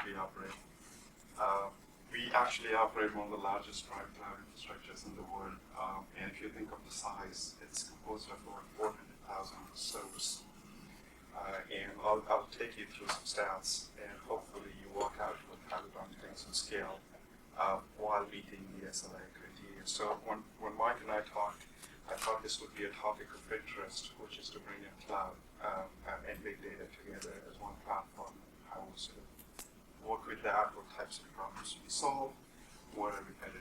we operate. We actually operate one of the largest private cloud infrastructures in the world, and if you think of the size, it's composed of over 400,000 servers. And I'll take you through some stats, and hopefully you walk out with how to run things on scale while meeting the SLA criteria. So when Mike and I talked, I thought this would be a topic of interest, which is to bring in cloud and big data together as one platform. How we sort of work with that, what types of problems we solve, where are we headed.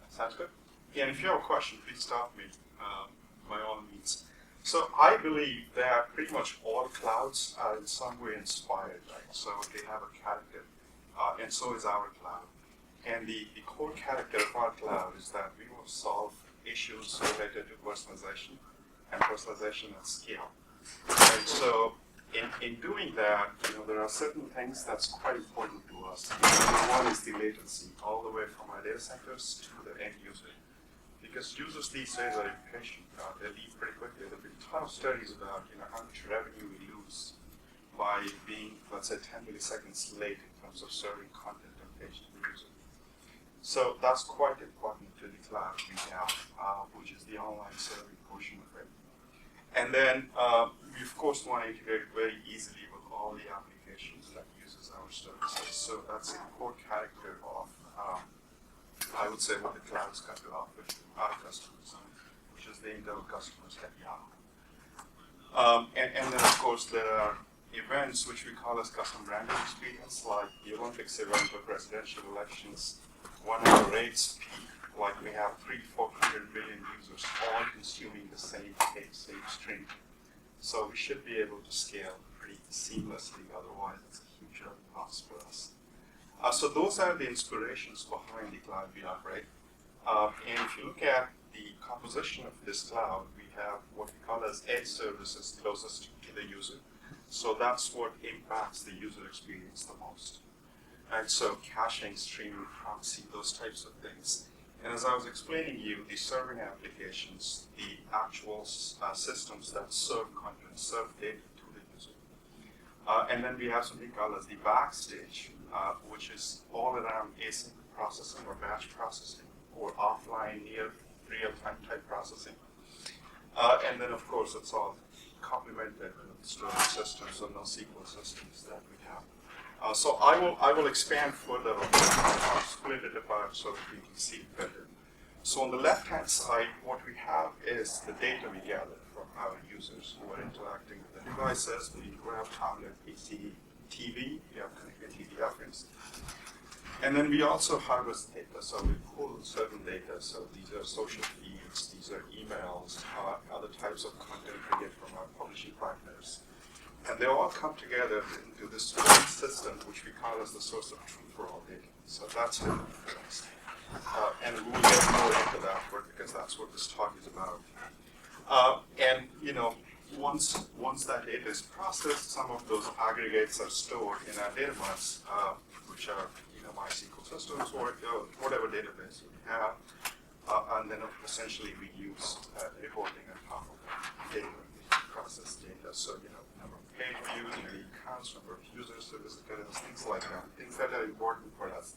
Sounds good? Yeah, and if you have a question, please stop me by all means. So I believe that pretty much all clouds are in some way inspired, right? So they have a character, and so is our cloud. And the core character of our cloud is that we will solve issues related to personalization and personalization at scale. And so in doing that, there are certain things that's quite important to us. Number one is the latency, all the way from our data centers to the end user. Because users these days are impatient, they leave pretty quickly. There have been a ton of studies about how much revenue we lose by being, let's say, 10 milliseconds late in terms of serving content and page to the user. So that's quite important to the cloud we have, which is the online serving portion of it. And then we of course want to integrate very easily with all the applications that uses our services. So that's a core character of, I would say, what the cloud's got to offer to our customers, which is the internal customers at Yahoo. And then of course there are events which we call as custom branded experience, like the Olympics event or presidential elections. When our rates peak, like we have 300-400 million users all consuming the same tape, same stream. So we should be able to scale pretty seamlessly, otherwise it's a huge cost for us. So those are the inspirations behind the cloud we operate. And if you look at the composition of this cloud, we have what we call as edge services closest to the user. So that's what impacts the user experience the most. And so caching, streaming, proxy, those types of things. And as I was explaining you, the serving applications, the actual systems that serve content, serve data to the user. And then we have something called as the backstage, which is all around async processing or batch processing or offline near real-time type processing. And then of course it's all complemented with the storage systems or NoSQL systems that we have. So I will expand further on that. I'll split it apart so that we can see it better. So on the left-hand side, what we have is the data we gather from our users who are interacting with the devices, the web, tablet, PC, TV, we have connected TV offerings. And then we also harvest data, so we pull certain data. So these are social feeds, these are emails, other types of content we get from our publishing partners. And they all come together into this one system, which we call as the source of truth for all data. So that's it for us. And we'll get more into that because that's what this talk is about. And once that data is processed, some of those aggregates are stored in our data bus, which are MySQL systems or whatever database we have. And then essentially we use reporting on top of that data, process data. So number of page views, unique accounts, number of users who visited us, things like that. Things that are important for us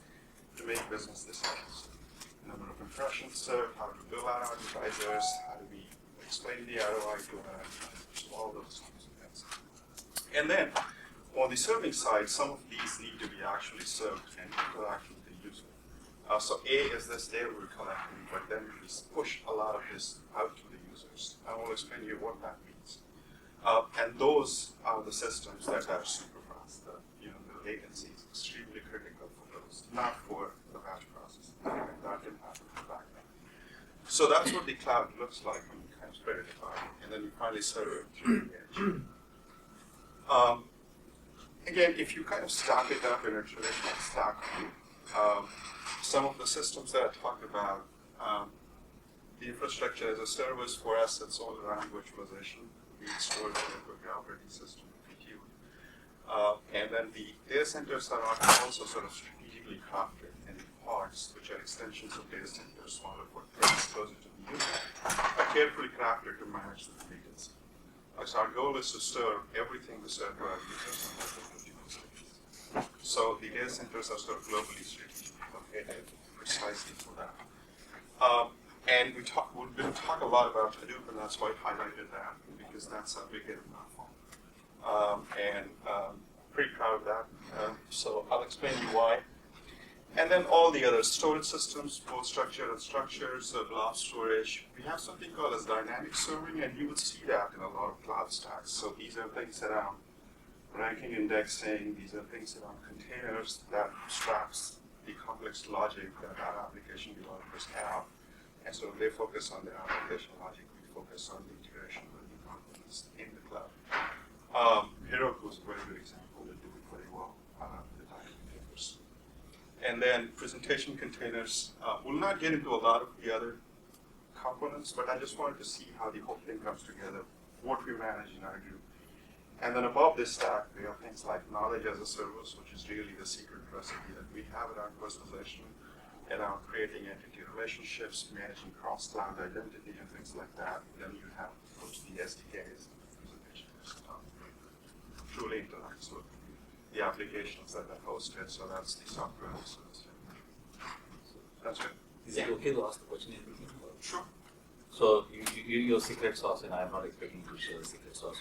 to make business decisions. Number of impressions served, how to bill our advertisers, how do we explain the ROI to our advertisers, all those kinds of things. And then on the serving side, some of these need to be actually served and interact with the user. So A is this data we're collecting, but then we push a lot of this out to the users. I will explain to you what that means. And those are the systems that are super fast. The latency is extremely critical for those, not for the batch processing. That didn't happen back then. So that's what the cloud looks like when you kind of spread it apart, and then you finally serve it through the edge. Again, if you kind of stack it up in a traditional stack view, some of the systems that I talked about, the infrastructure as a service for us, it's all around virtualization, the storage network operating system, compute. And then the data centers are also sort of strategically crafted in pods, which are extensions of data centers, smaller footprints closer to the user, are carefully crafted to manage the latency. So our goal is to serve everything we serve to our users in less than 50 milliseconds. So the data centers are sort of globally strategic, located precisely for that. And we'll talk a lot about Hadoop, and that's why I highlighted that, because that's a big data platform. Pretty proud of that. So I'll explain you why. And then all the other storage systems, both structured and structured, so blob storage. We have something called as dynamic serving, and you would see that in a lot of cloud stacks. So these are things around ranking indexing, these are things around containers that abstracts the complex logic that our application developers have. And so they focus on the application logic, we focus on the integration with the components in the cloud. Heroku is a very good example, they do it very well, the dynamic containers. And then presentation containers, we'll not get into a lot of the other components, but I just wanted to see how the whole thing comes together, what we manage in our group. And then above this stack, we have things like knowledge as a service, which is really the secret recipe that we have at our personalization, around creating entity relationships, managing cross-cloud identity, and things like that. Then you have, of course, the SDKs, presentations, truly interacts with the applications that are hosted, so that's the software as a service. That's it. Is it okay to ask the question? Sure. So your secret sauce, and I'm not expecting you to share the secret sauce,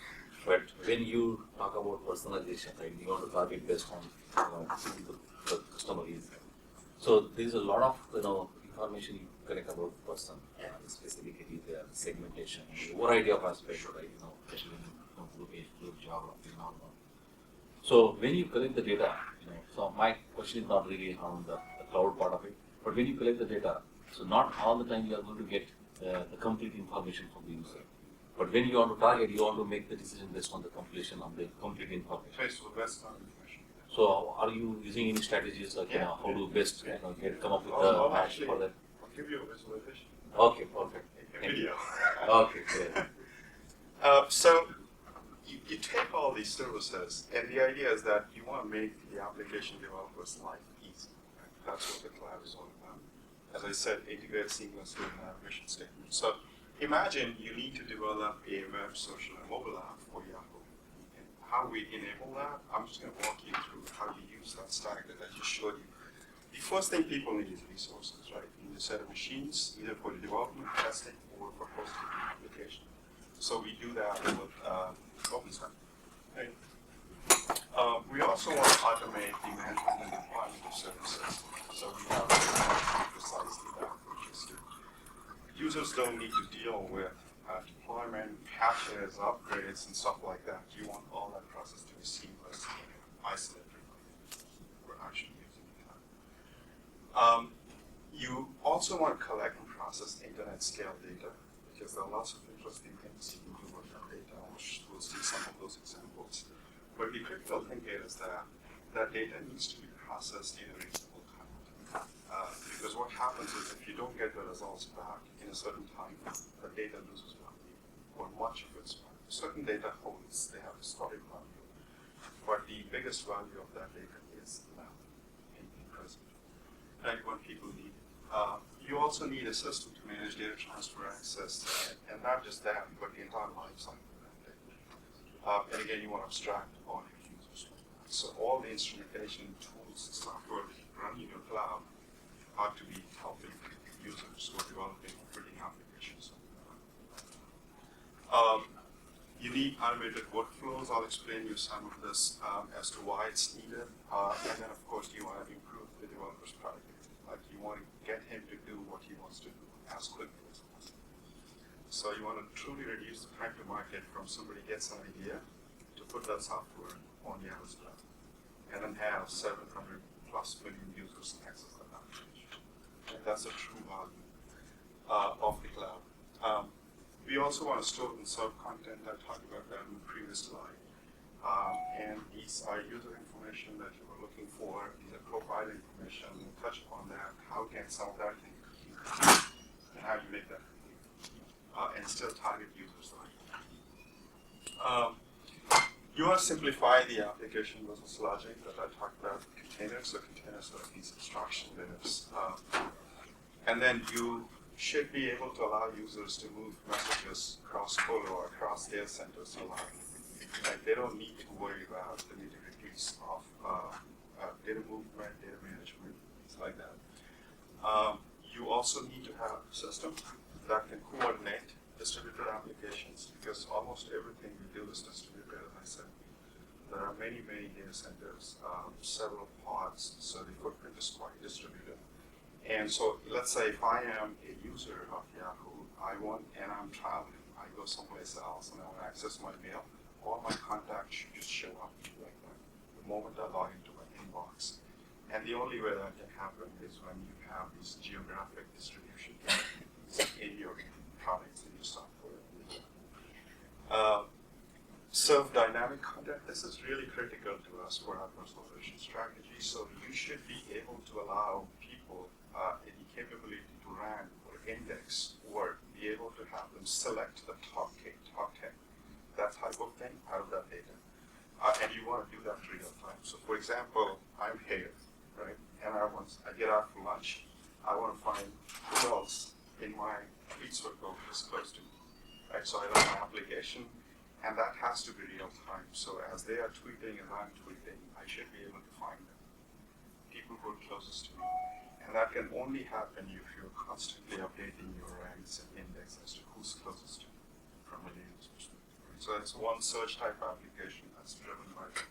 but when you talk about personalization, right, you want to target based on who the customer is. So there's a lot of information you collect about the person, specifically the segmentation, a variety of aspects, right? Especially group age, group geography, and all that. So when you collect the data, so my question is not really on the cloud part of it, but when you collect the data, so not all the time you are going to get the complete information from the user. But when you want to target, you want to make the decision based on the completion of the complete information. Based on best information. So are you using any strategies like how to best come up with the match for that? I'll give you a visualization. Okay, perfect. A video. Okay, great. So you take all these services, and the idea is that you want to make the application developers' life easy. Right? That's what the cloud is all about. As I said, integrate seamlessly in our mission statement. So imagine you need to develop a web, social, and mobile app for Yahoo. And how we enable that, I'm just going to walk you through how you use that stack that I just showed you. The first thing people need is resources, right? You need a set of machines, either for the development, testing, or for hosting the application. So we do that with OpenStack. Right? We also want to automate the management and deployment of services. So we have precisely that, which is to users don't need to deal with deployment, patches, upgrades, and stuff like that. You want all that process to be seamless and isolated. We're actually using that. You also want to collect and process internet scale data, because there are lots of interesting things you can do with that data, which we'll see some of those examples. But the critical thing here is that that data needs to be processed in a reasonable time. Because what happens is if you don't get the results back in a certain time, the data loses value, or much of its value. Certain data holds, they have historic value, but the biggest value of that data is now, in present. Right, when people need it. You also need a system to manage data transfer access, and not just that, but the entire life cycle of that data. And again, you want to abstract all your users. So all the instrumentation tools, software that you run in your cloud ought to be helping users who are developing operating applications. You need automated workflows. I'll explain you some of this as to why it's needed. And then, of course, you want to improve the developer's productivity. Like you want to get him to do what he wants to do as quickly as possible. So you want to truly reduce the time to market from somebody gets an idea to put that software on Yahoo's cloud, and then have 700+ million users access that application. And that's a true value of the cloud. We also want to store and serve content. I talked about that in the previous slide. And these are user information that you were looking for. These are profile information. We'll touch upon that. How can some of that be complete? And how do you make that complete? And still target users. You want to simplify the application business logic that I talked about, containers. So containers are these abstraction layers. And then you should be able to allow users to move messages cross-colo or across data centers alike. Like they don't need to worry about the nitty-gritties of data movement development, data management, things like that. You also need to have a system that can coordinate distributed applications, because almost everything we do is distributed, as I said. There are many, many data centers, several pods, so the footprint is quite distributed. And so let's say if I am a user of Yahoo, and I'm traveling, I go someplace else and I want to access my mail, all my contacts should just show up like that the moment I log into my inbox. And the only way that can happen is when you have these geographic distribution in your products, in your software. Serve dynamic content. This is really critical to us for our personalization strategy. So you should be able to allow people the capability to rank or index or be able to have them select the top 10, that type of thing out of that data. And you want to do that real time. So for example, I'm here, right? And I get out for lunch. I want to find who else in my tweet circle is close to me, right? So I run an application, and that has to be real time. So as they are tweeting and I'm tweeting, I should be able to find them, people who are closest to me. And that can only happen if you're constantly updating your ranks and index as to who's closest to you from a data perspective. Right? So it's one search type application that's driven by that.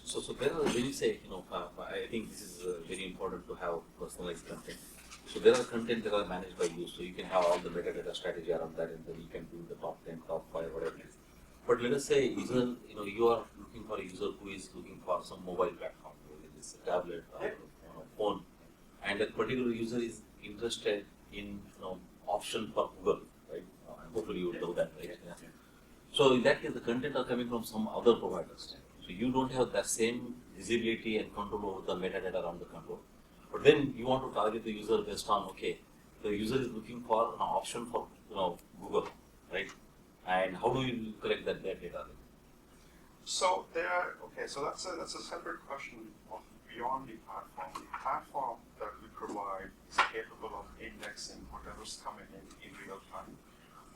So there are, when you say, I think this is very important to have personalized content. So there are content that are managed by you, so you can have all the metadata strategy around that, and then you can do the top 10, top 5, whatever it is. But let us say user, you are looking for a user who is looking for some mobile platform, whether it is a tablet or phone, and that particular user is interested in option for Google, right? And hopefully you would know that, right? Yeah. So in that case, the content are coming from some other providers. So you don't have the same visibility and control over the metadata around the control. But then you want to target the user based on, okay, the user is looking for an option for Google, right? And how do you collect that data? So that's a separate question beyond the platform. The platform that we provide is capable of indexing whatever's coming in real time.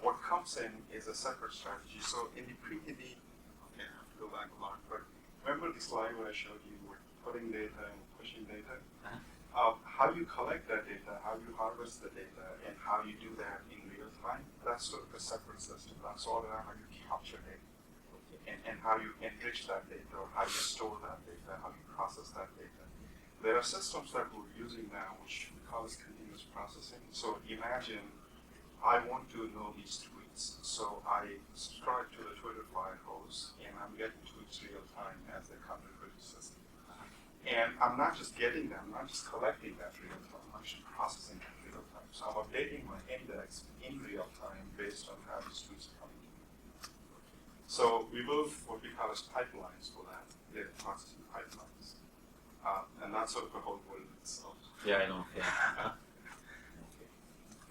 What comes in is a separate strategy. So I have to go back a lot, but remember the slide where I showed you were putting data and pushing data? How you collect that data, how you harvest the data, and how you do that in real time, that's sort of a separate system. That's all around how you capture data, and how you enrich that data, or how you store that data, how you process that data. There are systems that we're using now, which we call as continuous processing. So imagine I want to know these tweets, so I subscribe to the Twitter fire hose, and I'm getting tweets real time as they come to the Twitter system. And I'm not just getting them, I'm not just collecting that real time, I'm actually processing that real time. So I'm updating my index in real time based on how these tweets are coming to me. So we build what we call as pipelines for that, data processing pipelines. And that's sort of a whole world itself. Yeah, I know. Yeah.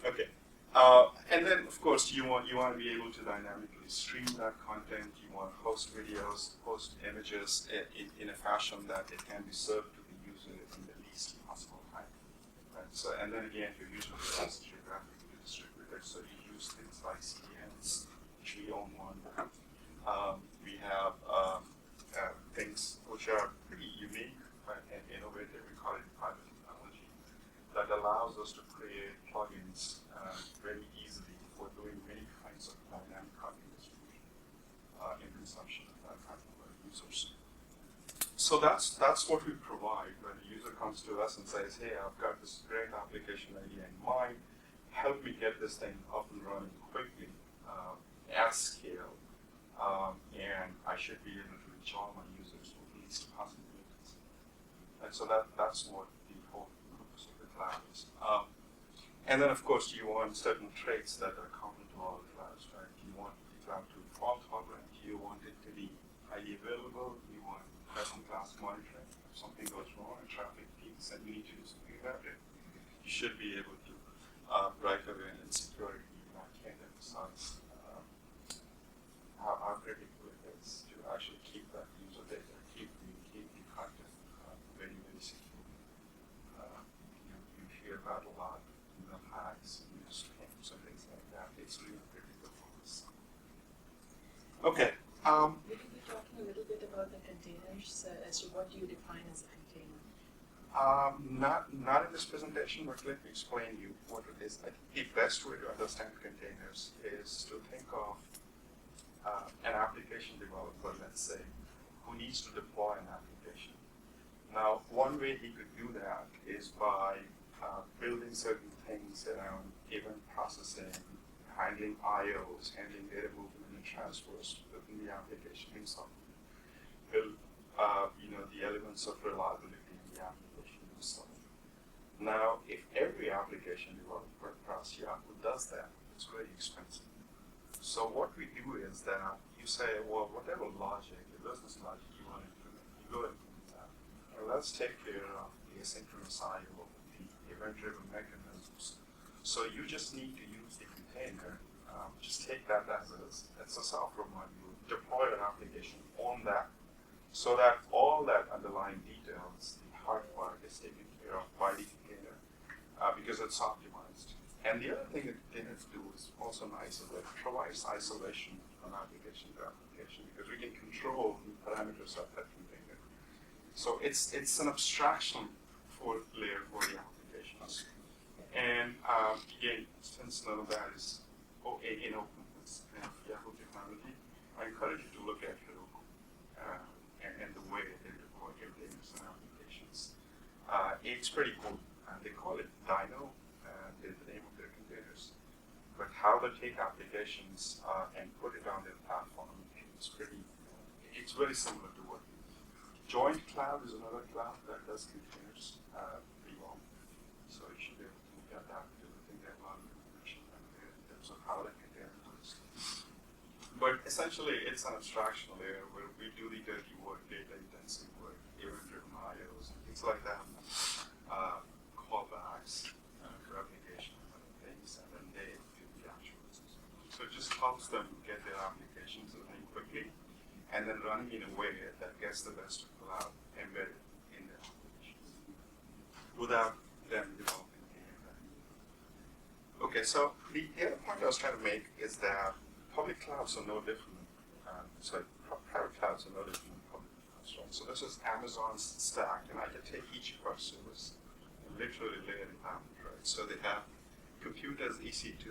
Okay. And then, of course, you want to be able to dynamically stream that content. You want to host videos, host images in a fashion that it can be served to the user in the least possible time. Right? So, and then again, your user is geographically distributed, so you use things like CDNs, which we own one. We have things which are pretty unique and innovative. We call it private technology that allows us to create plugins very easily for doing many kinds of dynamic content distribution in consumption of that kind of users. So that's what we provide when a user comes to us and says, hey, I've got this great application idea in mind, help me get this thing up and running quickly at scale, and I should be able to reach all my users with least possibilities. And so that's what the whole purpose of the cloud is. And then, of course, you want certain traits that are common to all the clouds, right? You want the cloud to be fault tolerant. You want it to be highly available. You want best-in-class monitoring. If something goes wrong and traffic peaks and you need to do something about it, you should be able to right away. And security, I can't emphasize how critical it is to actually keep that user data, keep the content very, very secure. You hear about a lot. Hacks and scams and things like that. It's really critical for us. Okay. We could be talking a little bit about the container definitions as to what you define as a container? Not in this presentation, but let me explain you what it is. I think the best way to understand containers is to think of an application developer, let's say, who needs to deploy an application. Now, one way he could do that is by building certain things around event processing, handling IOs, handling data movement and transfers within the application himself. Build the elements of reliability in the application himself. Now, if every application developer across Yahoo does that, it's very expensive. So what we do is that you say, well, whatever logic, the business logic you want to implement, you go and implement that. And let's take care of the asynchronous I/O, the event-driven mechanisms. So you just need to use the container. Just take that as is. It's a software module. Deploy an application on that, so that all that underlying details, the hard part, is taken care of by the container because it's optimized. And the other thing that containers do is also nice, is that it provides isolation from application to application because we can control the parameters of that container. So it's an abstraction layer for the applications. And again, since none of that is in open, it's Yahoo technology, I encourage you to look at Hadoop and the way they deploy containers and applications. It's pretty cool. They call it Dino, is the name of their containers. But how they take applications and put it on their platform is it's very similar to what Joint Cloud is another cloud that does containers pretty well. So you should be able to look at that because I think they have a lot of information in terms of how that container works. But essentially, it's an abstraction layer where we do the dirty work, data-intensive work, event-driven IOs, and things like that, callbacks, replication, and other things, and then they do the actual business. So it just helps them get their applications running quickly, and then running in a way that gets the best of cloud embedded in their applications without them developing anything. Okay, so the other point I was trying to make is that public clouds are no different. Private clouds are no different than public clouds, right? So this is Amazon's stack, and I can take each of our servers and literally lay it out, right? So they have compute as EC2,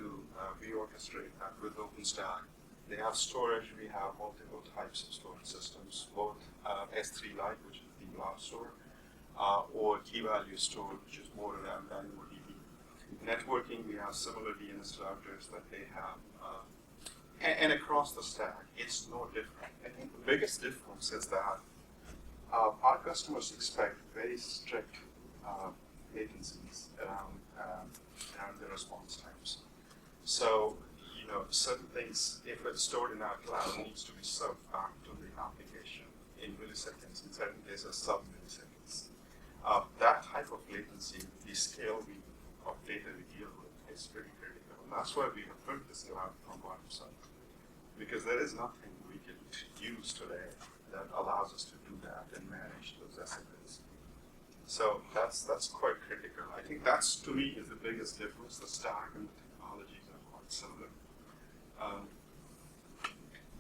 we orchestrate that with OpenStack. They have storage, we have multiple types of storage systems, both S3 Lite, which is the blob store, or key value store, which is more around DynamoDB. Networking, we have similar DNS routers that they have. And across the stack, it's no different. I think the biggest difference is that our customers expect very strict latencies around the response times. So, certain things, if it's stored in our cloud, needs to be served back to the application in milliseconds, in certain cases, sub-milliseconds. That type of latency, the scale of data we deal with, is pretty critical. And that's why we have built this cloud from bottom side. Because there is nothing we can use today that allows us to do that and manage those SLAs. So that's quite critical. I think that's, to me, is the biggest difference. The stack and the technologies are quite similar.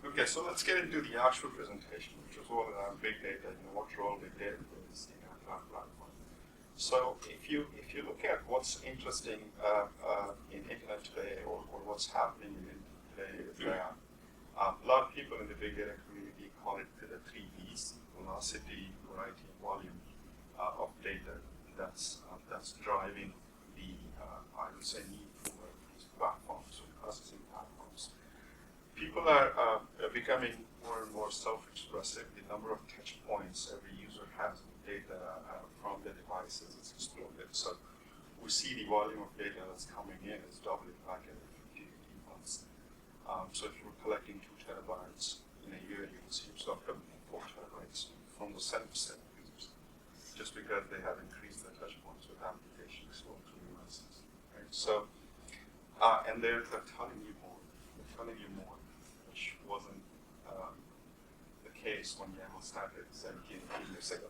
Okay, so let's get into the actual presentation, which was all around big data, what role big data plays in our cloud platform. So if you look at what's interesting in internet today, or what's happening in today, is that a lot of people in the big data community call it the 3 V's: velocity, variety, and volume of data. That's driving the I would say need for these platforms, or processing platforms. People are becoming more and more self-expressive. The number of touch points every user has with data from the devices is exploded. So we see the volume of data that's coming in is doubling back every 15 months. So if you're collecting 2 terabytes in a year, you will see yourself coming in 4 terabytes from the 7% users, just because they have increased their touch points with applications going through devices. Right? So, and they're telling you more. They're telling you more, which wasn't the case when Yahoo started 17, 18 years ago.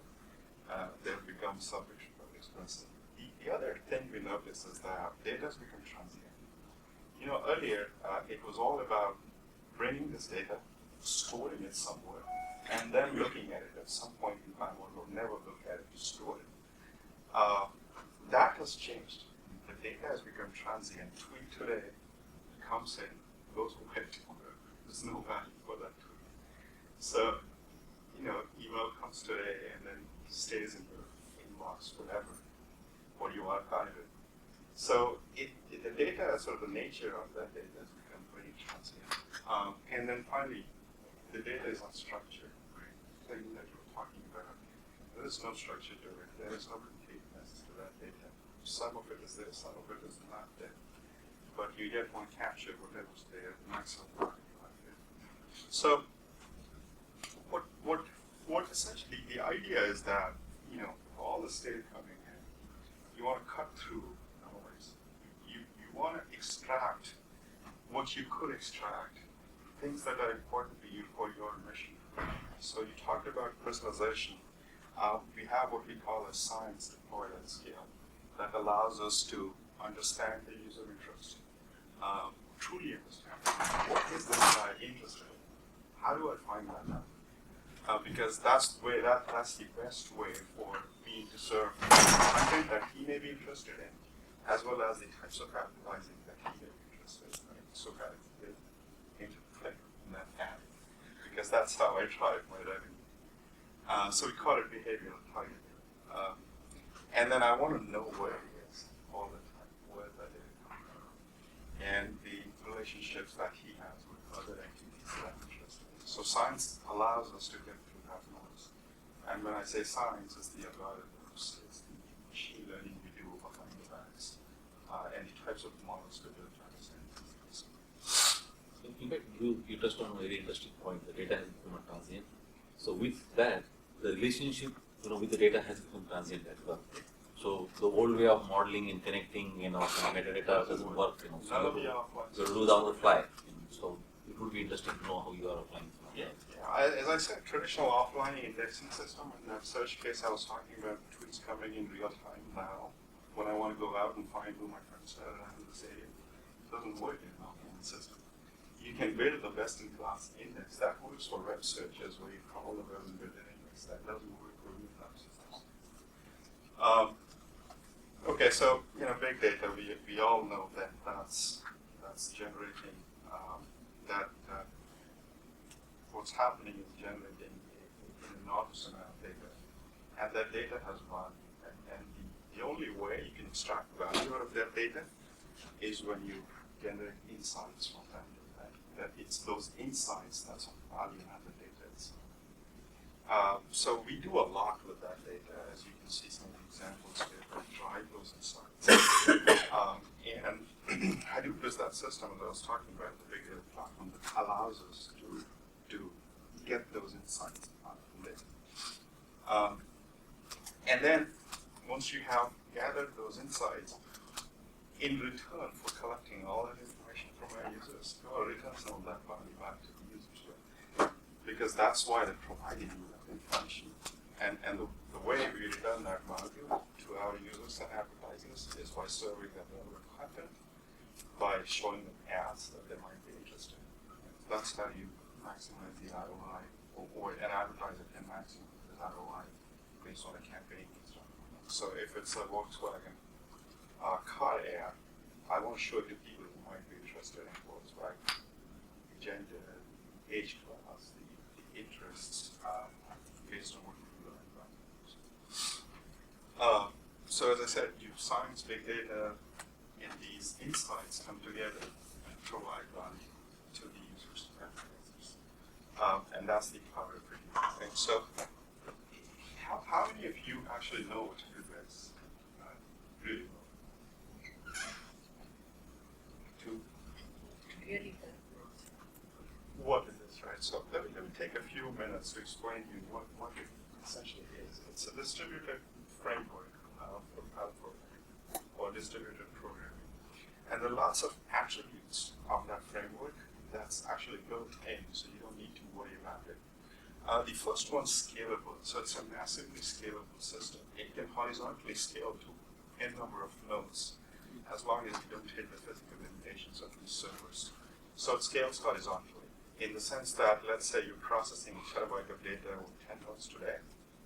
They've become self-expressive. The other thing we notice is that data has become transient. Earlier, it was all about bringing this data, storing it somewhere, and then looking at it at some point That has changed. The data has become transient. Tweet today comes in, goes away tomorrow. There's no value for that tweet. So, email comes today and then stays in your inbox forever, or you archive it. So the data, sort of the nature of that data has become very transient. And then finally, the data is unstructured, right? The thing that you were talking about, there is no structure to it. There is no completeness to that data. Some of it is there, some of it is not there. But you yet want to capture whatever's there, the maximum value out of it. So what essentially the idea is that, all this data coming in, you want to cut through noise. You want to extract what you could extract, things that are important to you for your mission. So you talked about personalization. We have what we call a science deployed at scale that allows us to understand the user interest, truly understand what is this guy interested in. How do I find that out? Because that's the way that's the best way for me to serve content that he may be interested in, as well as the types of advertising that he may be interested in. Right? So kind of get into click in that ad, because that's how I drive my revenue. So we call it behavioral targeting. And then I want to know where he is all the time, where that is coming from, and the relationships that he has with other entities that I'm interested in. So science allows us to get through that noise. And when I say science, it's the algorithms, it's the machine learning we do behind the facts, and the types of models to build to understand these things. In fact, you touched on a very interesting point. The data has become transient. So with that, the relationship with the data has become transient as well. So the old way of modeling and connecting, metadata doesn't work. So you have to do it on the fly. So it would be interesting to know how you are applying. Yeah. As I said, traditional offline indexing system. In that search case, I was talking about tweets coming in real time now. When I want to go out and find who my friends are around the stadium, it doesn't work in an offline system. You can build the best-in-class index that works for web searches where you crawl the web and build an index. That doesn't work for real-time systems. Okay, so big data. We all know that that's generating what's happening is generating an enormous amount of data, and that data has value. And the only way you can extract value out of that data is when you generate insights from that data. That it's those insights that's of value in the data itself. So we do a lot with that data, as you can see some of the examples here that drive those insights. And Hadoop is that system that I was talking about, the big data platform that allows us to get those insights out of the data. And then once you have gathered those insights, in return for collecting all that information from our users, you will return some of that value back to the users. Right? Because that's why they're providing you that information. And the way we return that value to our users and advertisers is by serving them relevant content, by showing them ads that they might be interested in. That's how you maximize the ROI, or an advertiser can maximize the ROI based on a campaign and stuff. So if it's a Volkswagen car ad, I want to show it to people who might be interested in Volkswagen, the gender, age class, the interests, based on what you learn about them. So as I said, science, big data, and these insights come together and provide value to the users and advertisers. And that's the power of pretty thing. So how many of you actually know what Hadoop is? Really well? Really good. What it is, right? So let me take a few minutes to explain to you what it essentially is. It's a distributed framework for cloud programming, or distributed programming. And there are lots of attributes of that framework that's actually built in, so you don't need to worry about it. The first one's scalable, so it's a massively scalable system. It can horizontally scale to n number of nodes, as long as you don't hit the physical limitations of these servers. So it scales horizontally, in the sense that, let's say you're processing a terabyte of data with 10 nodes today,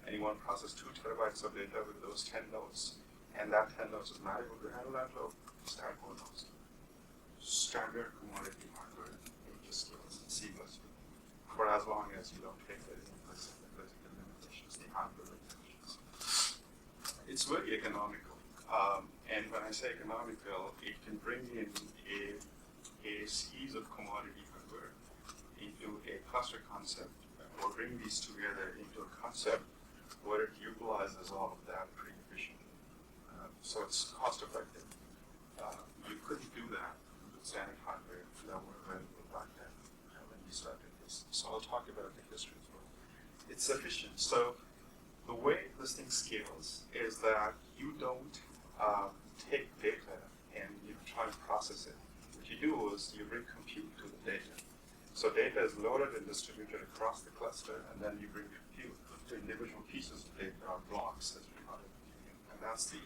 and you want to process 2 terabytes of data with those 10 nodes, and that 10 nodes is not able to handle that load, start more nodes. Standard commodity hardware, it just scales seamlessly for as long as you don't take the physical limitations, the hardware limitations. It's very economical, and when I say economical, it can bring in a series of commodity hardware into a cluster concept, or bring these together into a concept where it utilizes all of that pretty efficiently. So it's cost effective. You couldn't do that with standard hardware that were available back then when we started this. So I'll talk about the history as well. It's efficient. So the way this thing scales is that you don't take data and you try and process it. What you do is you bring compute to the data. So data is loaded and distributed across the cluster, and then you bring compute to individual pieces of data or blocks as we call it. And that's the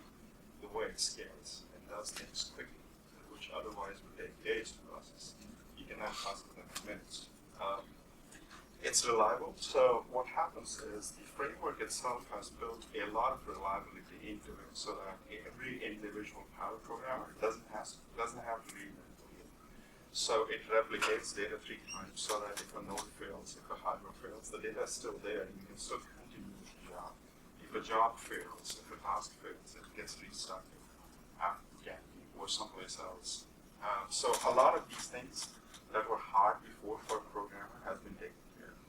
way it scales and does things quickly, which otherwise would take days to process. You can now process them in minutes. It's reliable, so what happens is the framework itself has built a lot of reliability into it so that every individual power programmer doesn't have to reinvent the wheel. So it replicates data 3 times so that if a node fails, if a hardware fails, the data is still there and you can still continue with the job. If a job fails, if a task fails, it gets restarted again or someplace else. So a lot of these things that were hard before for a programmer has been taken care of.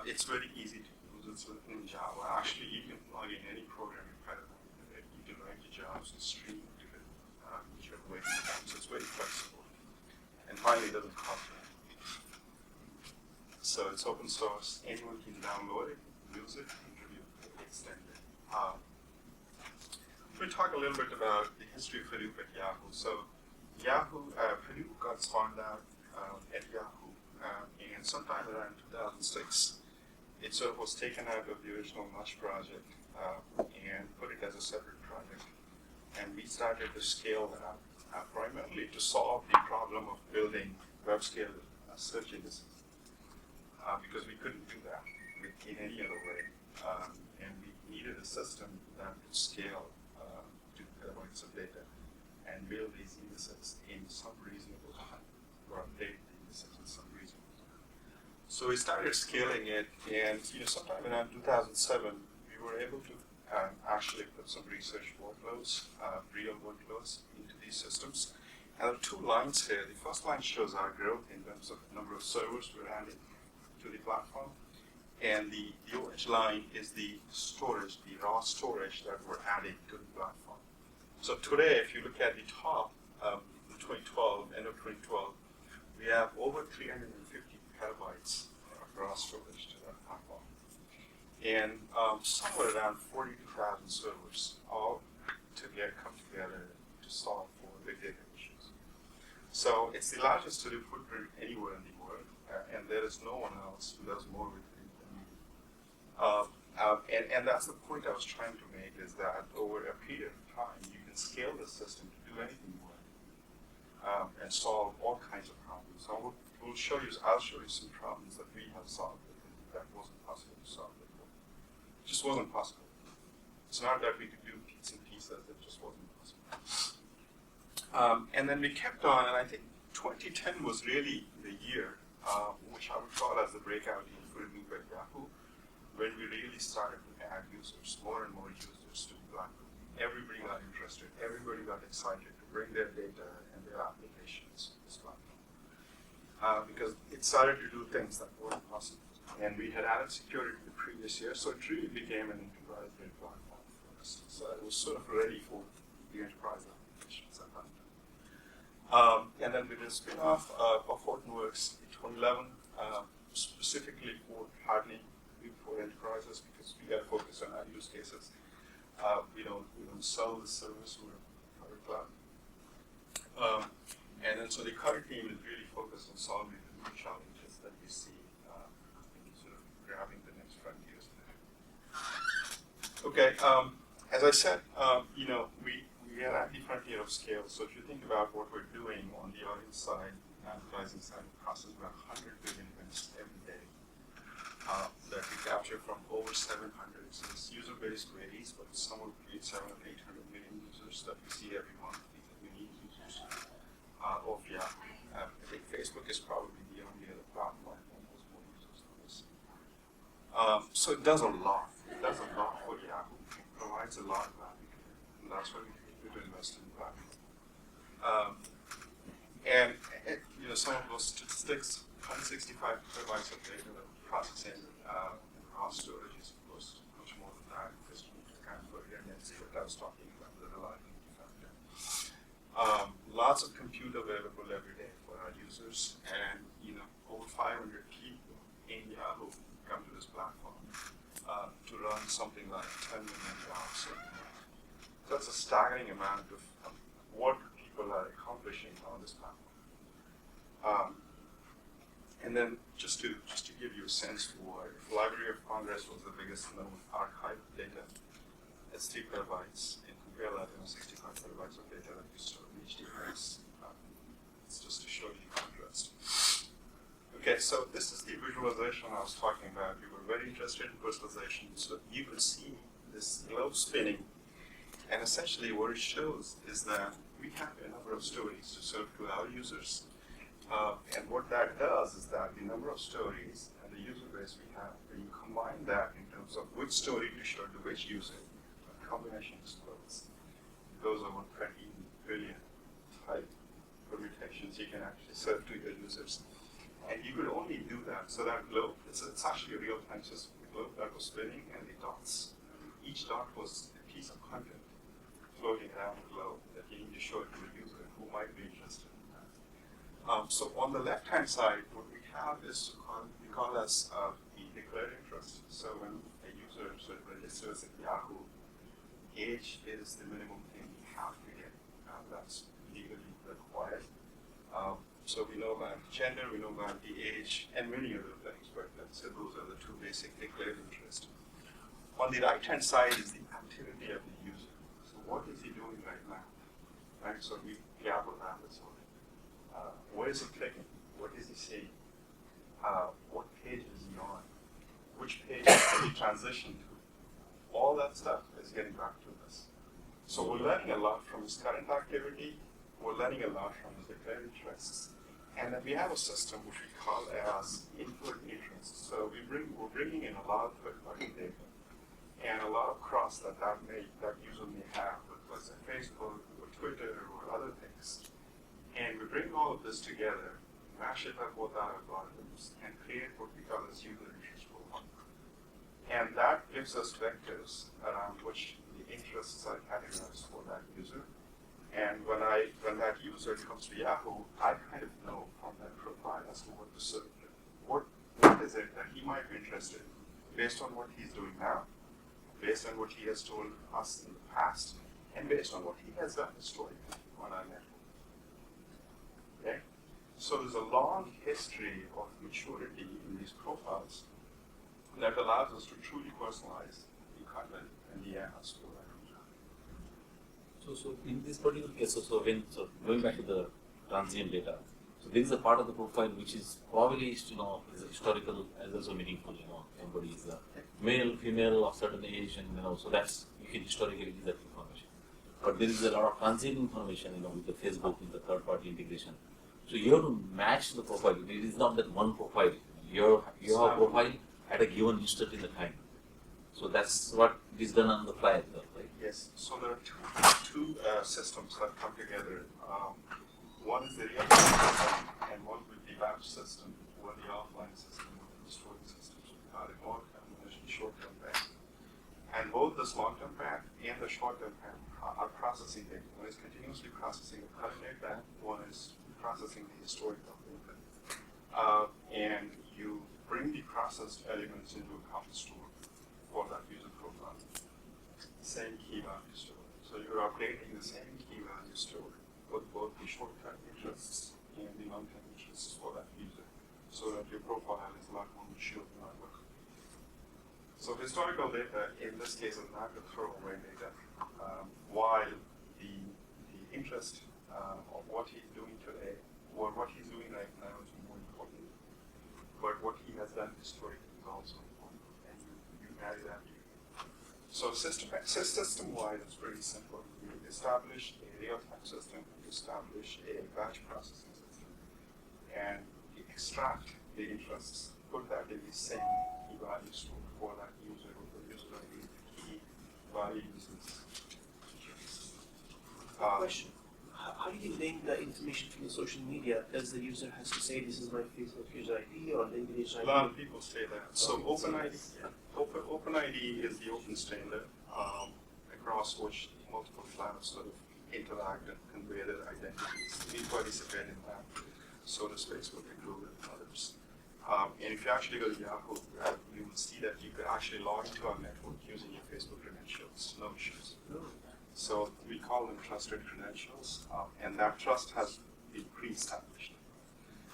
It's very easy to use. It's written in Java. Actually, you can plug in any programming paradigm into it. You can write your jobs and stream to it, whichever way you want. So it's very flexible. And finally, it doesn't cost anything. So it's open source. Anyone can download it, use it, contribute, extend it. Let me talk a little bit about the history of Hadoop at Yahoo. So Yahoo, Hadoop got spawned out at Yahoo, and sometime around 2006, it sort of was taken out of the original Mush project and put it as a separate project. And we started to scale that up, primarily to solve the problem of building web-scale search indices, because we couldn't do that in any other way. And we needed a system that could scale to terabytes of data and build these indices in some reasonable time, or update the indices in some reasonable time. So we started scaling it, and sometime around 2007, we were able to actually put some research workloads, real workloads, into these systems. And there are 2 lines here. The first line shows our growth in terms of number of servers we're adding to the platform. And the orange line is the storage, the raw storage that we're adding to the platform. So today, if you look at the top, in 2012, end of 2012, we have over 350 petabytes of raw storage to that platform. And somewhere around 42,000 servers all come together to solve for big data issues. So it's the largest Hadoop footprint anywhere in the world, and there is no one else who does more with it than we do. And that's the point I was trying to make, is that over a period of time, you can scale the system to do anything you want and solve all kinds of problems. So I'll show you some problems that we have solved that wasn't possible to solve before. It just wasn't possible. It's not that we could do bits and pieces, it just wasn't possible. And then we kept on, and I think 2010 was really the year, which I would call as the breakout year for Hadoop at Yahoo, when we really started to add users, more and more users to the platform. Everybody got interested, everybody got excited to bring their data and their applications to this platform. Because it started to do things that weren't possible. And we had added security the previous year, so it really became an enterprise-grade platform for us. So it was sort of ready for the enterprise applications at that time. And then we did a spin-off of Hortonworks in 2011, specifically for hardening for enterprises, because we got to focus on our use cases. We don't sell the service, we're private cloud. And then so the current team is really focused on solving the new challenges that we see in sort of grabbing the next frontiers. Okay, as I said, we are at the frontier of scale. So if you think about what we're doing on the audience side, advertising side, we process about 100 billion events every day. The that we capture from over 700. So this user base varies, but somewhere between 700 and 800 million users that we see every month, these are unique users of Yahoo. I think Facebook is probably the only other platform that has more users than this. So it does a lot. It does a lot for Yahoo. It provides a lot of value, and that's why we continue to invest in the platform. And some of those statistics, 165 terabytes of data that we're processing, raw storage is of course much more than that because you need to account for redundancy, what I was talking about, the reliability factor. Lots of compute available every day for our users, and over 500 people in Yahoo come to this platform to run something like 10 million jobs. So that's a staggering amount of what people are accomplishing on this platform. And then just to give you a sense for Library of Congress was the biggest known archive data. It's 3 petabytes, and compare that to 65 petabytes of data that we store in HDFS. It's just to show you the contrast. Okay, so this is the visualization I was talking about. We were very interested in personalization, so you could see this globe spinning, and essentially what it shows is that we have a number of stories to serve to our users. And what that does is that the number of stories and the user base we have, when you combine that in terms of which story to show to which user, a combination explodes. It goes over 20 billion type permutations you can actually serve to your users. And you could only do that. So that globe, it's actually a real-time system. The globe that was spinning and the dots. Each dot was a piece of content floating around the globe that you need to show it to a user who might be interested. So on the left-hand side, what we have is we call as the declared interest. So when a user registers at Yahoo, age is the minimum thing we have to get. That's legally required. So we know about gender, we know about the age, and many other things, but so those are the two basic declared interests. On the right-hand side is the activity of the user. So what is he doing right now? Right? So we gather that as well. Where is he clicking? What is he seeing? What page is he on? Which page has he transitioned to? All that stuff is getting back to us. So we're learning a lot from his current activity. We're learning a lot from his declared interests. And then we have a system which we call as input interests. So we're bringing in a lot of third-party data and a lot of cross that user may have with, let's say, Facebook or Twitter or other things. And we bring all of this together, mash it up with our algorithms, and create what we call as user interest profile. And that gives us vectors around which the interests are categorized for that user. And when that user comes to Yahoo, I kind of know from that profile as to what to serve him. What is it that he might be interested in based on what he's doing now, based on what he has told us in the past, and based on what he has done historically on our network. Okay? So there's a long history of maturity in these profiles that allows us to truly personalize the content and the ads for that user. So in this particular case, so going back to the transient data, so there is a part of the profile which is probably is historical as also meaningful. Somebody is male, female of certain age, and so that's you can historically use that information. But there is a lot of transient information, with the Facebook, with the third-party integration. So you have to match the profile. It is not that one profile. You have a profile at a given instant in the time. So that's what is done on the fly, right? Yes. So there are two systems that come together. One is the real-time system, and one will be batch system, or the offline system, or the storing system. So we call it long-term and short-term path. And both this long-term path and the short-term path are processing data. One is continuously processing the current data. One is processing the historical data. And you bring the processed elements into a common store for that user profile. Same key value store. So you're updating the same key value store with both the short-term interests and the long-term interests for that user, so that your profile is a lot more mature and not look. So historical data, in this case, is not the throwaway data, while the interest of what he's doing today, or what he's doing right now is more important, but what he has done historically is also important. marry that to you. So system-wide, it's pretty simple. You establish a real-time system, you establish a batch processing system, and you extract the interests, put that in the same key value store for that user with the user ID, key values. Question. How do you link the information from the social media? Does the user has to say this is my Facebook user ID or link the user A ID? lot of people say that. So OpenID is the open standard across which multiple clouds sort of interact and convey their identities. We participate in that. So does Facebook included and others. And if you actually go to Yahoo, you will see that you could actually log into our network using your Facebook credentials, no issues. So we call them trusted credentials, and that trust has been pre-established.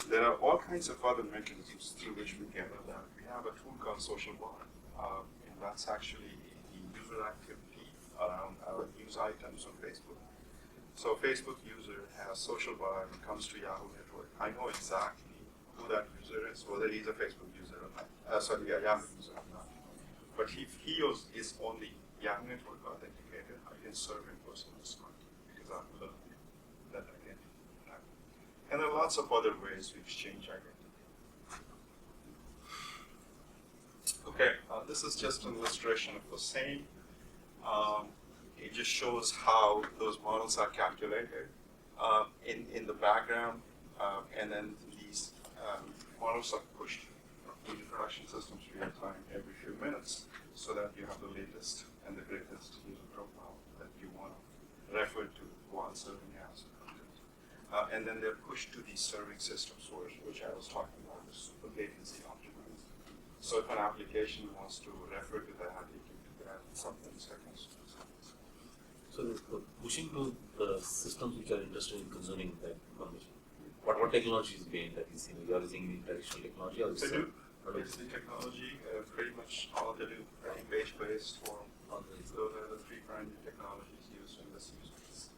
There are all kinds of other mechanisms through which we gather that. We have a tool called Social Bar, and that's actually the user activity around our news items on Facebook. So a Facebook user has Social Bar and comes to Yahoo network. I know exactly who that user is, whether he's a Facebook user or not. Yahoo user or not. But if he is only Yahoo network authenticated, I can serve him personal discount because I've learned that identity. And there are lots of other ways we exchange identity. Okay, this is just an illustration of the same. It just shows how those models are calculated in the background, and then these models are pushed into production systems real time every few minutes so that you have the latest and the greatest user profile that you want to refer to while serving as content. And then they're pushed to the serving system source, which I was talking about, is super latency optimized. So if an application wants to refer to that, it can do that in something seconds. So the pushing to the systems which are interested in consuming that information. What technology is being that is you are using the traditional technology or Hadoop is the technology, pretty much all Hadoop, page-based form. Those are the three primary technologies used in this use case.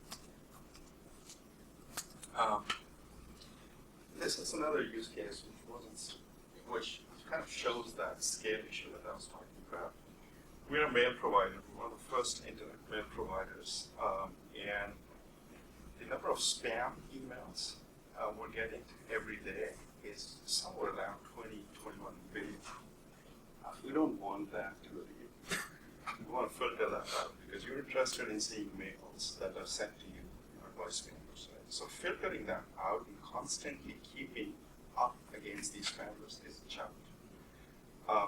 This is another use case which kind of shows that scale issue that I was talking about. We're a mail provider, one of the first internet mail providers, and the number of spam emails we're getting every day is somewhere around 21 billion. We don't want that to be. We want to filter that out because you're interested in seeing mails that are sent to you by spammers. Right? So filtering that out and constantly keeping up against these spammers is a challenge.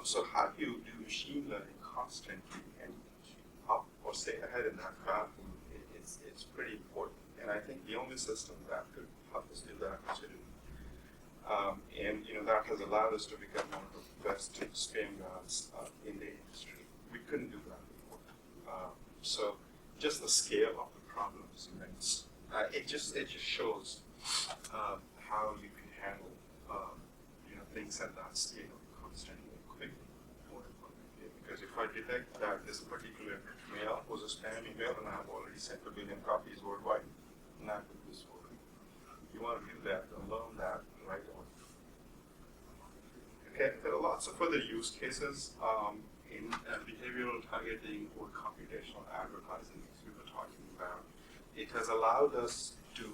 So how do you do machine learning constantly and keep up or stay ahead in that path? It's pretty important. And I think the only system that could help us do that is Hadoop. And that has allowed us to become one of the best spam guards in the industry. We couldn't do that before. So just the scale of the problem is immense. It just shows how you can handle things at that scale constantly and quickly. More importantly, because if I detect that this particular mail was a spam email and I've already sent 1 billion copies worldwide, not with this work. You want to do that and learn that right away. Okay, there are lots of other use cases in behavioral targeting or computational advertising, as we were talking about. It has allowed us to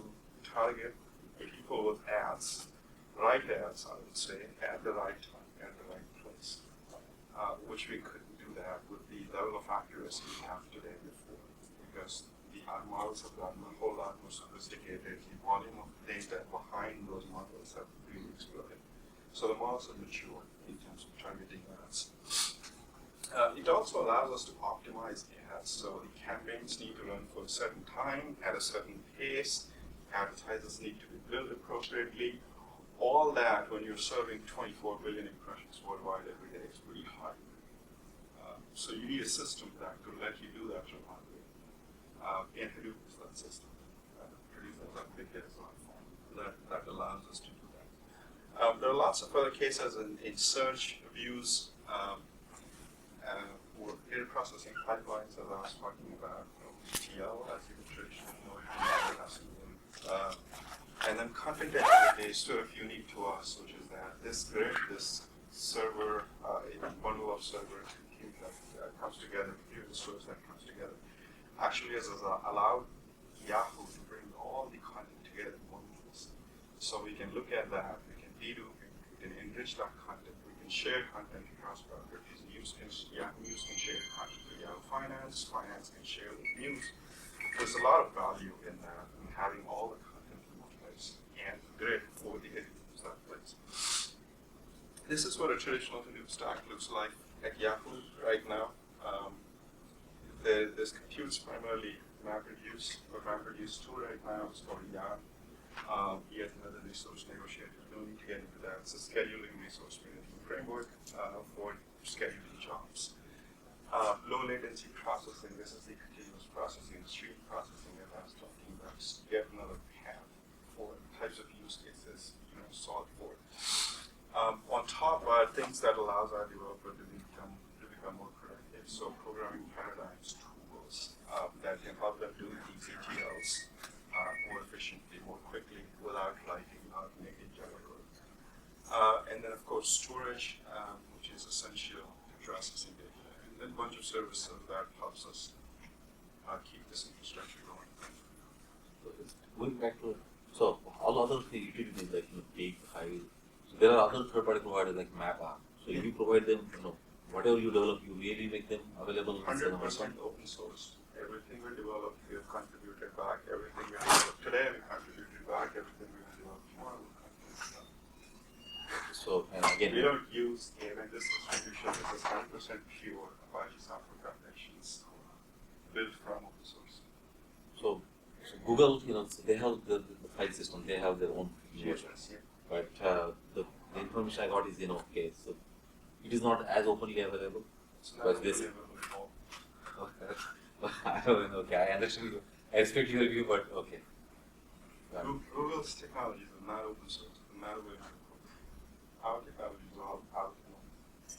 target people with ads, right ads, I would say, at the right time, at the right place, which we couldn't do that with the level of accuracy we have today before, because our models have gotten a whole lot more sophisticated. The volume of data behind those models have really exploded. So the models have matured in terms of targeting ads. It also allows us to optimize ads. So the campaigns need to run for a certain time, at a certain pace. Advertisers need to be billed appropriately. All that, when you're serving 24 billion impressions worldwide every day, is pretty high. So you need a system that could let you do that reliably. And Hadoop is that system. Produces that big data platform that allows us to do that. There are lots of other cases in search, views, or data processing pipelines, as I was talking about, ETL, as you would traditionally know it. And then content integrity is sort of unique to us, which is that this grid, this server, a bundle of server everything that comes together, computer source that comes together, actually has allowed Yahoo to bring all the content together in one place. So we can look at that, we can dedupe, we can enrich that content, we can share content across properties. Yahoo News can share content with Yahoo Finance, Finance can share with News. There's a lot of value in that, in having all the content in one place, and great for the use that place. This is what a traditional Hadoop stack looks like at Yahoo right now. There's computes primarily MapReduce, but MapReduce 2 right now is called Yarn. Yet another resource negotiator. We don't need to get into that. It's a scheduling resource management framework for scheduling jobs. Low latency processing. This is the continuous processing, stream processing that I was talking about. Yet another path for types of use cases, solved for. On top are things that allows our developer to become more productive. So programming paradigms, tools that can help them do these ETLs more efficiently, more quickly, without writing out naked Java code. And then of course storage, which is essential to processing data, and then a bunch of services that helps us keep this infrastructure going. Going back to so all other utilities like take high. So there are other third-party providers like Mappa. So you provide them, whatever you develop, you really make them available. 100% open source. Everything we develop, we have contributed back. Everything we develop today, we contributed back. Everything we develop tomorrow, we contribute back. So and again, We don't use even this distribution. This is 100% pure Apache software foundations built from open source. so Google, they have the file system. They have their own version. Yeah. But the information I got is, okay, so it is not as openly available. It's But not this- available at all. Okay, I understand you. I respect your view, but okay. Got it. Google's technologies are not open source. They're not available. Our technology is all out. It's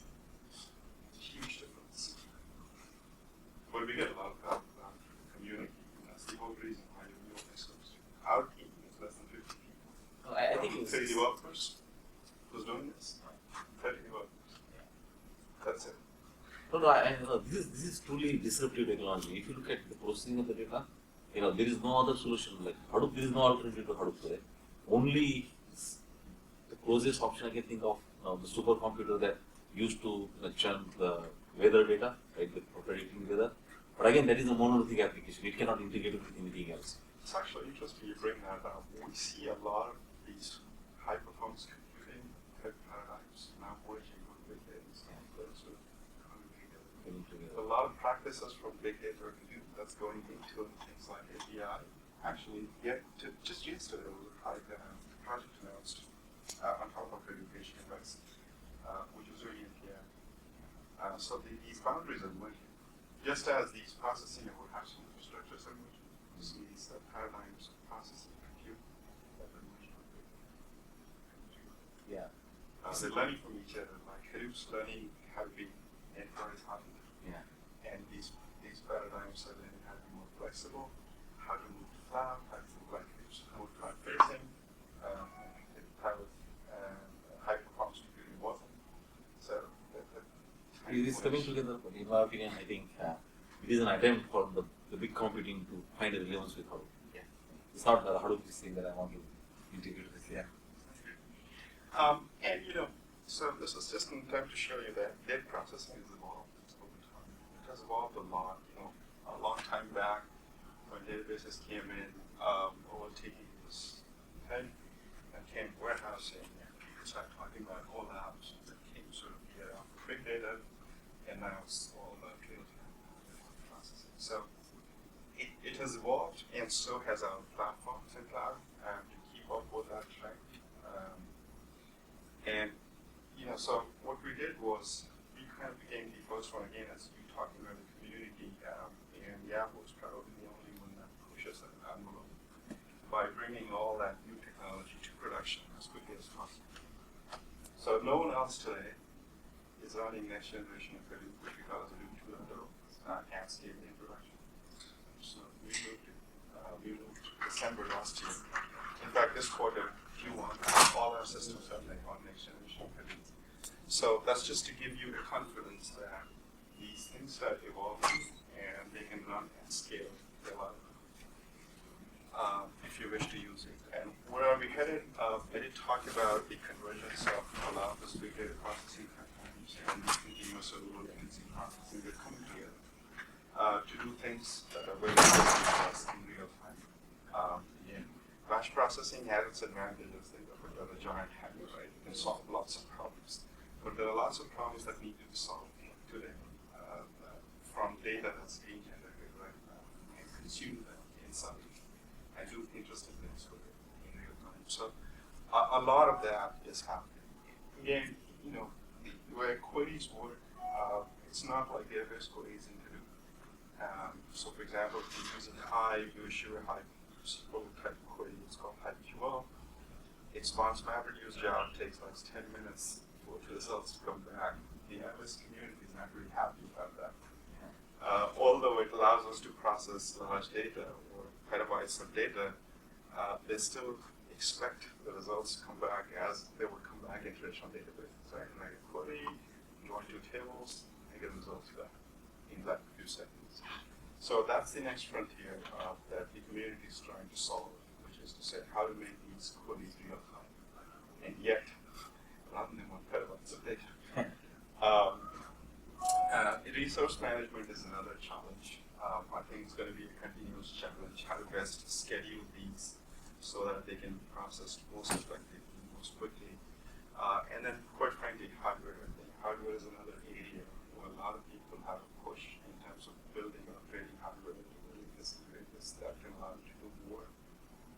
a huge difference. But we get a lot of help from the community. That's the whole reason why we open source. Our team is less than 50 people. I think it's 30 developers who's doing this. 30 developers. That's it. no. This is truly disruptive technology. If you look at the processing of the data, there is no other solution like Hadoop. There is no alternative to Hadoop today. Only the closest option I can think of, the supercomputer that used to churn the weather data, right, for predicting weather. But again, that is a monolithic application. It cannot integrate with anything else. It's actually interesting you bring that up. We see a lot of these high performance computing type paradigms now working on big data. Sort of coming together. Coming together. A lot of practices from big data review that's going into things like API. Actually, just yesterday there was a project announced on top of education advice, which was really API. So these boundaries are merging. Just as these processing and warehousing infrastructures are merging, this means that paradigms of processing and compute that are merging. Yeah. They're learning from each other. Like Hadoop's learning how to be enterprise-hardened. Yeah. And these paradigms are learning how to be more flexible, how to move to cloud, how to move like more cloud facing, how high performance computing wasn't. So It is coming together, but in my opinion, I think it is an attempt for the big computing to find a relevance with Hadoop. Yeah. It's not the Hadoop thing that I want to integrate with. Yeah. And so this is just an attempt to show you that data processing has evolved over time. It has evolved a lot. A long time back when databases came in, OLTP was heavy, and came warehousing, and people started talking about all apps that came sort of big data, and now it's all about real-time processing. So it has evolved, and so has our platforms in cloud to keep up with that trend. So what we did was we kind of became the first one again, as you talking about the community, and Yahoo is probably the only one that pushes that envelope by bringing all that new technology to production as quickly as possible. So no one else today is running next generation of Hadoop, which we call as Hadoop 2.0, at scale in production. So we moved December last year. In fact, this quarter, Q1, all our systems are on next generation of Hadoop. So that's just to give you the confidence that these things are evolving and they can run at scale reliably. If you wish to use it. And where are we headed? I did talk about the convergence of a lot of this big data processing pipelines and continuous or low latency processing. They're coming together to do things that are very close to us in real time. Batch processing has its advantages. Think of it as a giant hammer, right? You can solve lots of problems. But there are lots of problems that need to be solved today from data that's being generated right now and consumed inside and do interesting things with it in real time. So a lot of that is happening. Again, the way queries work, it's not like database queries in Hadoop. So for example, if you use a Hive, you issue a Hive SQL type query, it's called HiveQL. Its bounce map reduce job takes like 10 minutes for the results to come back. The analyst community is not really happy about that. Although it allows us to process large data or petabytes of data, they still expect the results to come back as they would come back in traditional databases. So I can make a query, join two tables, and get results back in like a few seconds. So that's the next frontier that the community is trying to solve, which is to say how to make these queries real time, and yet rather than 1 petabytes of data. Resource management is another challenge. I think it's going to be a continuous challenge how to best schedule these so that they can be processed most effectively, most quickly. And then, quite frankly, hardware. I think hardware is another area where a lot of people have a push in terms of building or upgrading hardware to really integrate this that can allow you to do more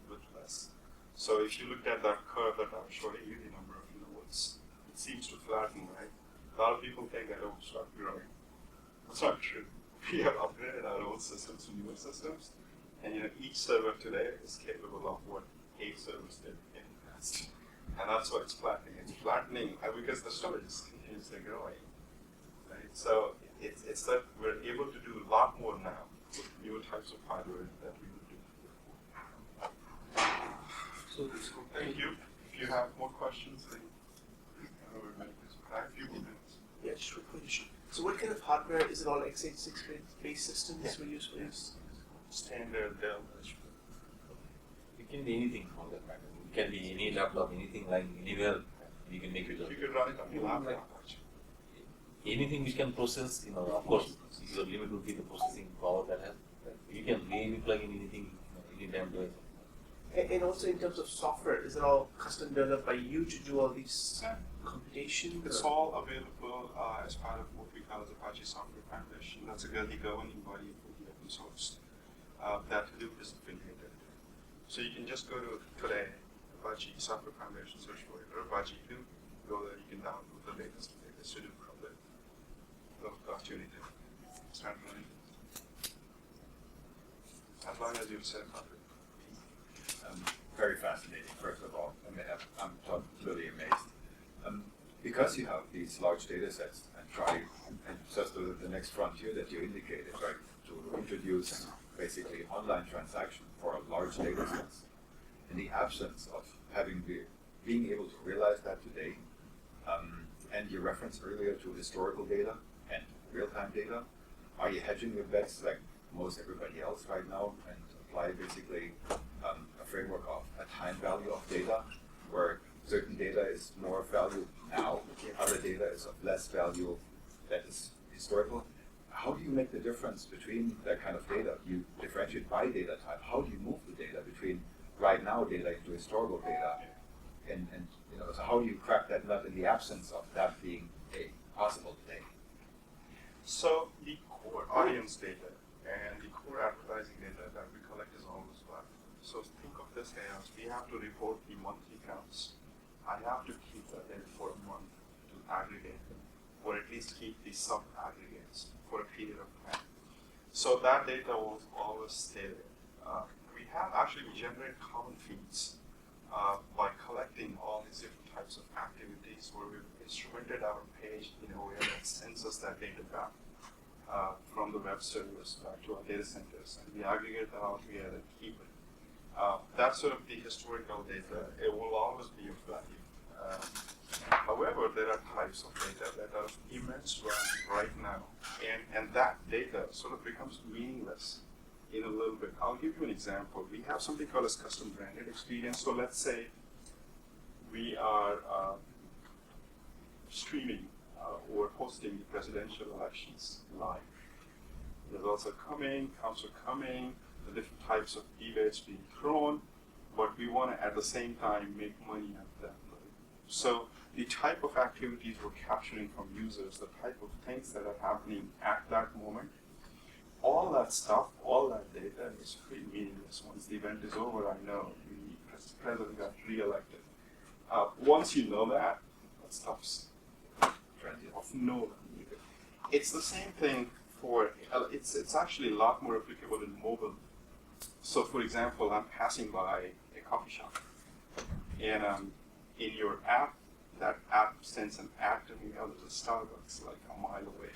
with less. So if you looked at that curve that I was showing you, the number of nodes, it seems to flatten, right? A lot of people think that it will start growing. That's not true. We have upgraded our old systems to newer systems, and each server today is capable of what 8 servers did in the past. And that's why it's flattening. It's flattening because the storage is continuously growing. Right? So it's that we're able to do a lot more now with newer types of hardware that we would do before. So thank you. If you have more questions, then I have a few more minutes. Yeah, sure, question. So what kind of hardware, is it all x86 based systems we use for this? Standard Dell. It can be anything on that matter. It can be any laptop, anything lying anywhere, you can make it up. You could run it on your laptop. Anything we can process, of course, your limit would be the processing power that has. You can really plug in anything, anytime to it. And also in terms of software, is it all custom developed by you to do all these computations? It's all available as part of what we call as Apache Software Foundation. That's a really governing body for the open source that Hadoop is affiliated. So you can just go to today, Apache Software Foundation, search for it, or Apache Hadoop. Go there, you can download the latest Hadoop from it. Those opportunity. Start running. As long as you've set up it. Very fascinating, first of all. I'm totally amazed. Because you have these large data sets and just the next frontier that you indicated, right, to introduce basically online transaction for large data sets. In the absence of being able to realize that today, and your reference earlier to historical data and real-time data, are you hedging your bets like most everybody else right now and apply basically a framework of a time value of data where certain data is more value now, other data is of less value that is historical? How do you make the difference between that kind of data? You differentiate by data type. How do you move the data between right now data into historical data? And so how do you crack that nut in the absence of that being possible today? So the core audience data and the core advertising data that we collect is always black. So think of this as we have to report the monthly counts. I have to keep that data for a month to aggregate them, or at least keep the sub-aggregates for a period of time. So that data will always stay there. We generate common feeds by collecting all these different types of activities where we've instrumented our page in a way that sends us that data back from the web servers back to our data centers, and we aggregate that all together and keep it. That's sort of the historical data. It will always be of value. However, there are types of data that are immense value right now and that data sort of becomes meaningless in a little bit. I'll give you an example. We have something called as custom branded experience. So let's say we are streaming or hosting the presidential elections live. Results are coming, counts are coming, the different types of debates being thrown, but we want to at the same time make money out of that. So the type of activities we're capturing from users, the type of things that are happening at that moment, all that stuff, all that data is pretty meaningless. Once the event is over, I know the president got re-elected. Once you know that stuff's of no value. It's the same thing for, it's actually a lot more applicable in mobile. So for example, I'm passing by a coffee shop, and in your app, that app sends an ad to me, oh, there's a Starbucks like a mile away.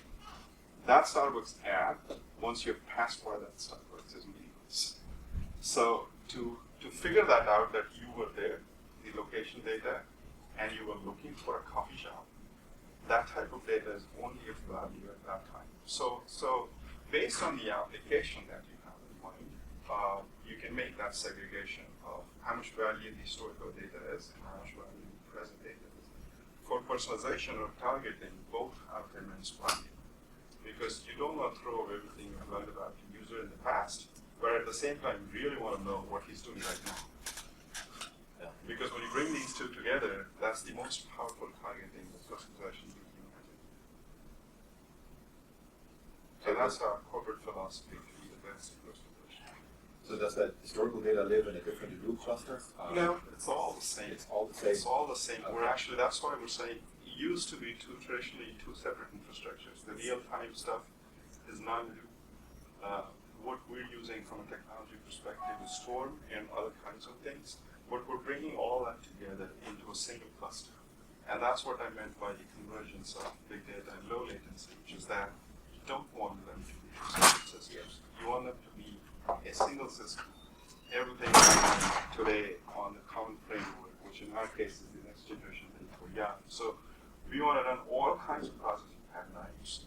That Starbucks ad, once you've passed by that Starbucks, is meaningless. So to figure that out, that you were there, the location data, and you were looking for a coffee shop, that type of data is only of value at that time. So based on the application that you have in mind, you can make that segregation of how much value the historical data is and how much value the present data is. For personalization or targeting, both have immense value, because you don't want to throw away everything you learned about the user in the past, but at the same time, you really want to know what he's doing right now. Because when you bring these two together, that's the most powerful targeting of personalization you can imagine. So that's our corporate philosophy to be the best personalization. So does that historical data live in a different Hadoop cluster? No, it's all the same. It's all the same. It's all the same. Okay. We're actually, that's why we're saying it used to be traditionally two separate infrastructures. The real-time stuff is non-Hadoop. What we're using from a technology perspective is Storm and other kinds of things. But we're bringing all that together into a single cluster. And that's what I meant by the convergence of big data and low latency, which is that you don't want them to be two separate systems. You want them to be a single system. Everything today on the common framework, which in our case is the next generation thing for Yahoo. So we want to run all kinds of processing paradigms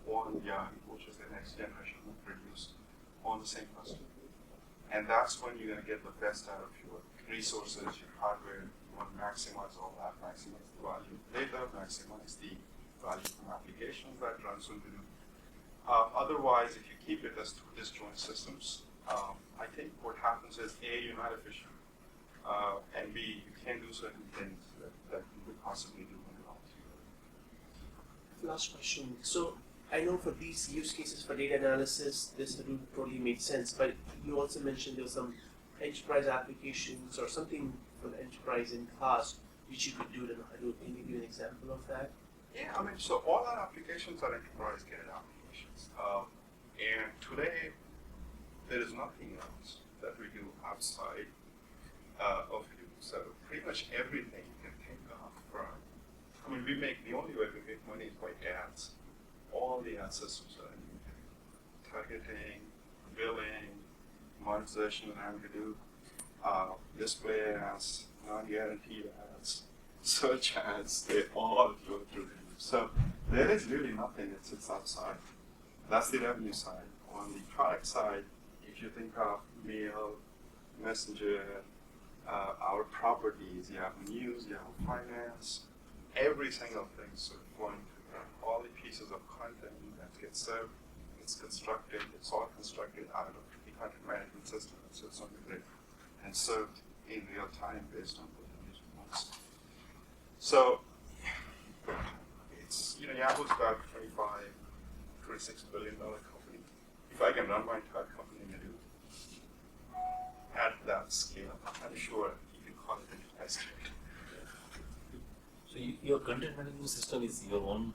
on Yahoo, which is the next generation we produce on the same cluster. And that's when you're going to get the best out of your resources, your hardware. You want to maximize all that, maximize the value of data, maximize the value from applications that runs on Hadoop. Otherwise, if you keep it as two disjoint systems, I think what happens is A, you're not efficient, and B, you can't do certain things that you could possibly do when you're all together. Last question. So I know for these use cases for data analysis, this Hadoop totally made sense, but you also mentioned there was some enterprise applications or something for the enterprise in class which you could do it in Hadoop. Can you give an example of that? Yeah, I mean, so all our applications are enterprise-grade applications. And today, there is nothing else that we do outside of Hadoop. So pretty much everything you can think of from, I mean, the only way we make money is by ads. All the ad systems are in Hadoop. Targeting, billing, monetization and Hadoop, display ads, non-guaranteed ads, search ads, they all go through Hadoop. So there is really nothing that sits outside. That's the revenue side. On the product side, if you think of mail, messenger, our properties, Yahoo News, Yahoo Finance, every single thing sort of flowing through that. All the pieces of content that get served, it's all constructed out of the content management system that sits on the grid and served in real time based on what the user wants. So it's, Yahoo's about $26 billion company. If I can run my entire company in Hadoop at that scale, I'm sure you can call it enterprise grade. So your content management system is your own,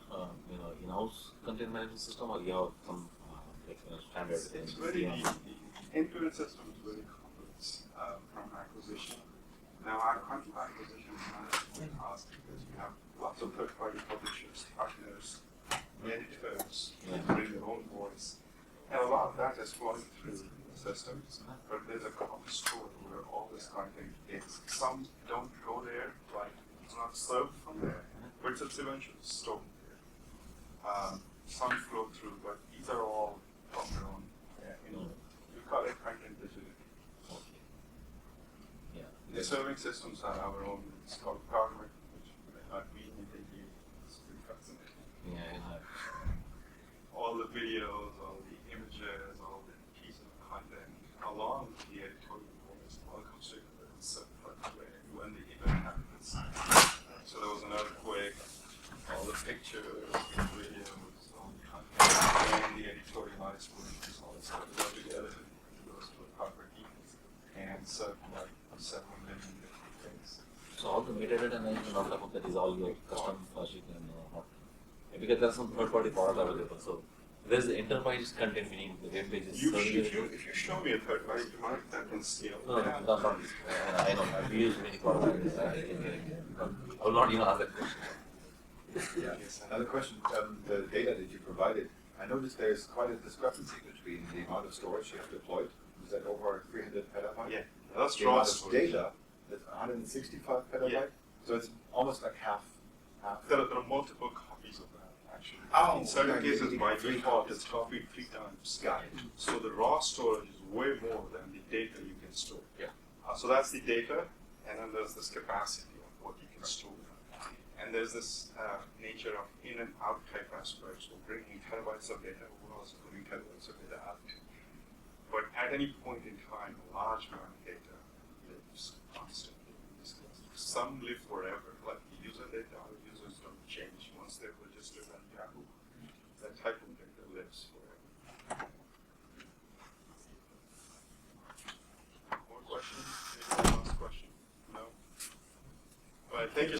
in-house content management system, or you have some standard? It's very neat. The end-to-end system is very complex from acquisition. Now, our content acquisition is not as cost because you have lots of third-party publishers, partners, editors, bring their own voice, and a lot of that is flowing through the system. But there's a common store where all this content is. Some don't go there, like it's not served from there, but it's eventually stored there. some flow through, but these are all on their own. We call it content rigidity. Okay. Yeah. The serving systems are our own. It's called Karmic, which we use. It's pretty fascinating. Yeah, All the videos, all the images, all the pieces of content, along with the editorial voice, all comes together in some fun way when the event happens. So there was an earthquake, all the pictures, the videos, all the content, and the editorialized versions, all that stuff go together, goes to a corporate email, and served like several million different things. so all the metadata management on top of that is all your custom logic and because there's some third-party product available. So there's the enterprise content, meaning the web pages. If you show me a third party product that can scale, No, not this. I know. I've used many products. I will not even ask that question. Yeah. Another question, the data that you provided, I noticed there's quite a discrepancy between the amount of storage you have deployed. Is that over 300 petabytes? Yeah, that's The raw amount of storage. data, that's 165 petabytes? Yeah. So it's almost like half. There are multiple copies of that, actually. Oh, in certain okay. cases, by Three default, copies. it's copied 3 times. Got it. So the raw storage is way more than the data you can store. Yeah. So that's the data, and then there's this capacity of what you can store. And there's this nature of in and out type aspects. So bringing terabytes of data, we're also putting terabytes of data out. But at any point in time, a large amount of data lives constantly in this cluster. Some live forever, like the user data. Our users don't change once they're registered on Yahoo. That type of data lives forever. More questions? Any last question? No? All right, thank you.